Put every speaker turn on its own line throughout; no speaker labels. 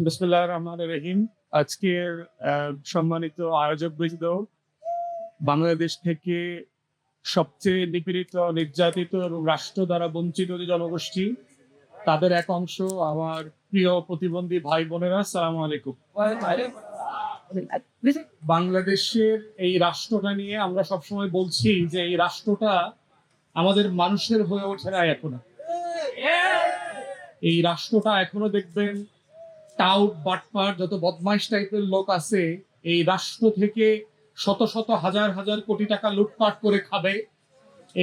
বিসমিল্লাহির রহমানির রহিম। আজকের সম্মানিত আয়োজকবৃন্দ, বাংলাদেশ থেকে সবচেয়ে নিপীড়িত, নির্যাতিত এবং রাষ্ট্র দ্বারা বঞ্চিত যে জনগোষ্ঠী, তাদের এক অংশ আমার প্রিয় প্রতিবন্ধী ভাই বোনেরা, আসসালামু আলাইকুম। বাংলাদেশের এই রাষ্ট্রটা নিয়ে আমরা সবসময় বলছি যে এই রাষ্ট্রটা আমাদের মানুষের হয়ে ওঠে না এখনো। এই রাষ্ট্রটা এখনো দেখবেন টাউট বাটপার যত বদমাইশ টাইপের লোক আছে এই রাষ্ট্র থেকে শত শত হাজার হাজার কোটি টাকা লুটপাট করে খাবে,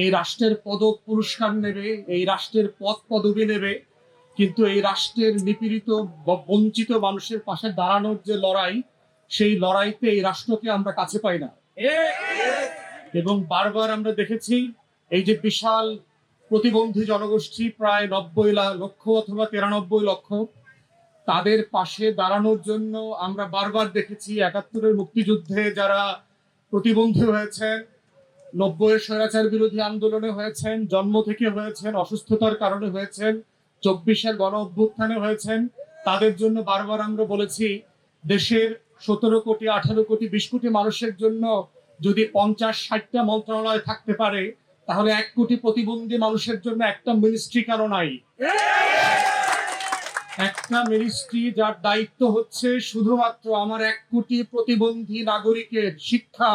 এই রাষ্ট্রের পদক পুরস্কার নেবে, এই রাষ্ট্রের পদ পদবি নেবে, কিন্তু এই রাষ্ট্রের নিপীড়িত বঞ্চিত মানুষের পাশে দাঁড়ানোর যে লড়াই, সেই লড়াইতে এই রাষ্ট্রকে আমরা কাছে পাই না। এবং বারবার আমরা দেখেছি এই যে বিশাল প্রতিবন্ধী জনগোষ্ঠী, প্রায় 90 লক্ষ অথবা 93 লক্ষ, তাদের পাশে দাঁড়ানোর জন্য আমরা বারবার দেখেছি 71-এর মুক্তিযুদ্ধে যারা প্রতিবন্ধী হয়েছেন, 90-এর স্বৈরাচার বিরোধী আন্দোলনে হয়েছেন, জন্ম থেকে হয়েছেন, অসুস্থতার কারণে হয়েছেন, 24-এর গণ অভ্যুত্থানে হয়েছেন, তাদের জন্য বারবার আমরা বলেছি দেশের 17 কোটি 18 কোটি 20 কোটি মানুষের জন্য যদি 50-60টা মন্ত্রণালয় থাকতে পারে, তাহলে 1 কোটি প্রতিবন্ধী মানুষের জন্য একটা মিনিস্ট্রি কেন নাই? একটা মিনিস্ট্রি যার দায়িত্ব হচ্ছে শুধুমাত্র আমার 1 কোটি প্রতিবন্ধী নাগরিকের শিক্ষা,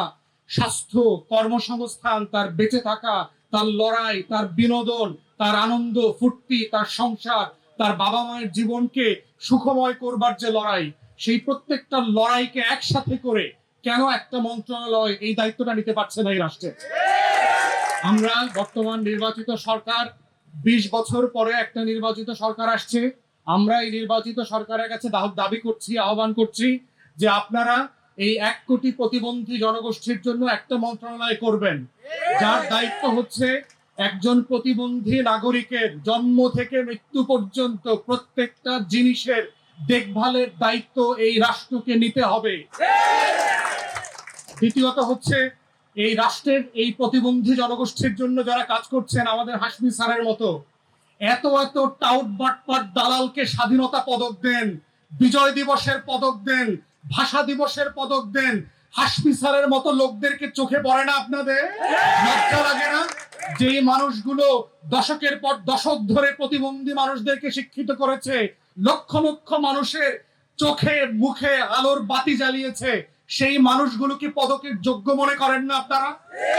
স্বাস্থ্য, কর্মসংস্থান, তার বেঁচে থাকা, তার লড়াই, তার বিনোদন, তার আনন্দ ফুর্তি, তার সংসার, তার বাবা মায়ের জীবনকে সুখময় করবার যে লড়াই, সেই প্রত্যেকটা লড়াইকে একসাথে করে কেন একটা মন্ত্রণালয় এই দায়িত্বটা নিতে পারছে না এই রাষ্ট্রে? আমরা বর্তমান নির্বাচিত সরকার, 20 বছর পরে একটা নির্বাচিত সরকার আসছে, আমরা এই নির্বাচিত সরকারের কাছে দাবি করছি, আহ্বান করছি যে আপনারা এই 1 কোটি প্রতিবন্ধী জনগোষ্ঠীর জন্য একটা মন্ত্রণালয় করবেন, যার দায়িত্ব হচ্ছে একজন প্রতিবন্ধী নাগরিকের জন্ম থেকে মৃত্যু পর্যন্ত প্রত্যেকটা জিনিসের দেখভালের দায়িত্ব এই রাষ্ট্রকে নিতে হবে। দ্বিতীয়ত হচ্ছে এই রাষ্ট্রের এই প্রতিবন্ধী জনগোষ্ঠীর জন্য যারা কাজ করছেন, আমাদের হাসমি স্যারের মতো এত এত টাউট বাটপাট দালালকে স্বাধীনতা পদক দেন, বিজয় দিবসের পদক দেন, ভাষা দিবসের পদক দেন, হাসমি স্যারের মতো লোকদেরকে চোখে পড়ে না আপনাদের? লজ্জা লাগে না? যে মানুষগুলো দশকের পর দশক ধরে প্রতিবন্ধী মানুষদেরকে শিক্ষিত করেছে, লক্ষ লক্ষ মানুষের চোখে মুখে আলোর বাতি জ্বালিয়েছে, সেই মানুষগুলো কি পদকের যোগ্য মনে করেন না আপনারা?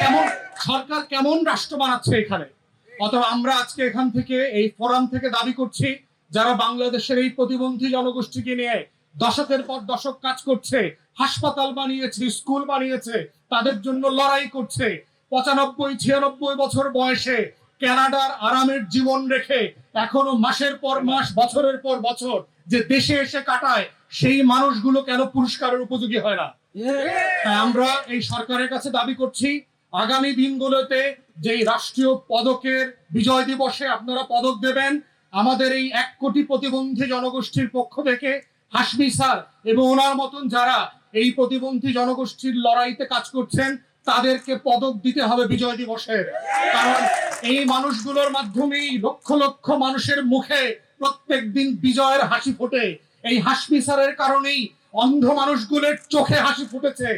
কেমন সরকার, কেমন রাষ্ট্র বানাচ্ছে এখানে? অথবা আমরা আজকে এখান থেকে এই ফোরাম থেকে দাবি করছি, যারা বাংলাদেশের এই প্রতিবন্ধী জনগোষ্ঠীকে নিয়ে দশকের পর দশক কাজ করছে, হাসপাতাল বানিয়েছে, স্কুল বানিয়েছে, তাদের জন্য লড়াই করছে, 95-96 বছর বয়সে কানাডার আরামের জীবন রেখে এখনো মাসের পর মাস, বছরের পর বছর যে দেশে এসে কাটায়, সেই মানুষগুলো কেন পুরস্কারের উপযোগী হয় না? আমরা এই সরকারের কাছে দাবি করছি, আগামী দিনগুলোতে যেই রাষ্ট্রীয় পদকের বিজয় দিবসে আপনারা পদক দেবেন, আমাদের এই 1 কোটি প্রতিবন্ধী জনগোষ্ঠীর পক্ষ থেকে হাসমি স্যার এবং ওনার মতন যারা এই প্রতিবন্ধী জনগোষ্ঠীর লড়াইতে কাজ করছেন, তাদেরকে পদক দিতে হবে বিজয় দিবসের। কারণ এই মানুষগুলোর মাধ্যমেই লক্ষ লক্ষ মানুষের মুখে প্রত্যেক দিন বিজয়ের হাসি ফোটে। এই হাসমি স্যারের কারণেই অন্ধ মানুষগুলোর চোখে হাসি ফুটেছে।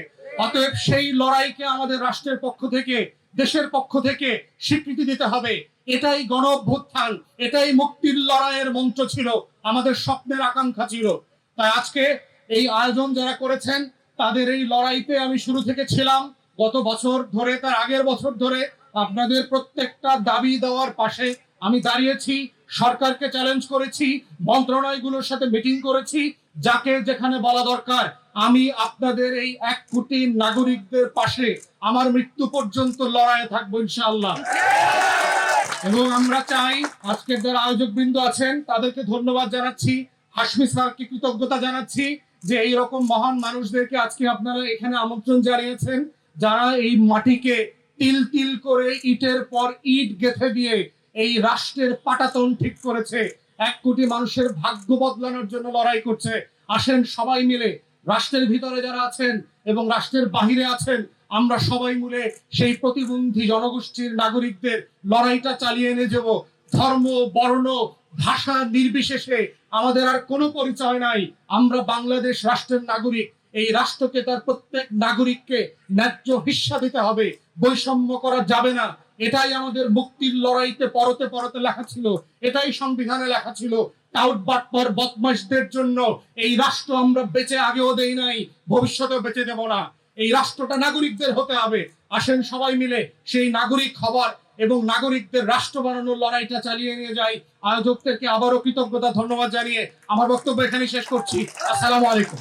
অতএব সেই লড়াইকে আমাদের রাষ্ট্রের পক্ষ থেকে, দেশের পক্ষ থেকে স্বীকৃতি দিতে হবে। এটাই গণ অভ্যুত্থান, এটাই মুক্তির লড়াইয়ের মঞ্চ ছিল, আমাদের স্বপ্নের আকাঙ্ক্ষা ছিল। তাই আজকে এই আয়োজন যারা করেছেন, তাদের এই লড়াইতে আমি শুরু থেকে ছিলাম। গত বছর ধরে, তার আগের বছর ধরে আপনাদের প্রত্যেকটা দাবি দেওয়ার পাশে আমি দাঁড়িয়েছি, সরকারকে চ্যালেঞ্জ করেছি, মন্ত্রণালয়গুলোর সাথে মিটিং করেছি, যাকে যেখানে বলা দরকার আমি আপনাদের এই 1 কোটি নাগরিকদের পাশে আমার মৃত্যু পর্যন্ত লড়াইয়ে থাকবো ইনশাআল্লাহ। এবং আমরা চাই, আজকের যারা আয়োজক বৃন্দ আছেন তাদেরকে ধন্যবাদ জানাচ্ছি, হাসমি স্যারকে কৃতজ্ঞতা জানাচ্ছি যে এইরকম মহান মানুষদেরকে আজকে আপনারা এখানে আমন্ত্রণ জানিয়েছেন, যারা এই মাটিকে তিল তিল করে ইটের পর ইট গেঁথে দিয়ে এই রাষ্ট্রের পাটাতন ঠিক করেছে, 1 কোটি মানুষের ভাগ্য বদলানোর জন্য লড়াই করছে। আসেন সবাই মিলে, রাষ্ট্রের ভিতরে যারা আছেন এবং রাষ্ট্রের বাহিরে আছেন, আমরা সবাই মিলে সেই প্রতিবন্ধী জনগোষ্ঠীর নাগরিকদের লড়াইটা চালিয়ে নিয়ে যাব। ধর্ম, বর্ণ, ভাষা নির্বিশেষে আমাদের আর কোনো পরিচয় নাই। আমরা বাংলাদেশ রাষ্ট্রের নাগরিক। এই রাষ্ট্রকে তার প্রত্যেক নাগরিককে ন্যায্য হিস্সা দিতে হবে, বৈষম্য করা যাবে না। এটাই আমাদের মুক্তির লড়াইতে পরতে পরতে লেখা ছিল, এটাই সংবিধানে লেখা ছিল। টাউট বাটপার বদমাইশদের জন্য এই রাষ্ট্র আমরা বেঁচে আগেও দেই নাই, ভবিষ্যতেও বেঁচে দেব না। এই রাষ্ট্রটা নাগরিকদের হতে হবে। আসেন সবাই মিলে সেই নাগরিক হবার এবং নাগরিকদের রাষ্ট্র বানানোর লড়াইটা চালিয়ে নিয়ে যাই। আয়োজকদেরকে আবারও কৃতজ্ঞতা ধন্যবাদ জানিয়ে আমার বক্তব্য এখানে শেষ করছি। আসসালামু আলাইকুম।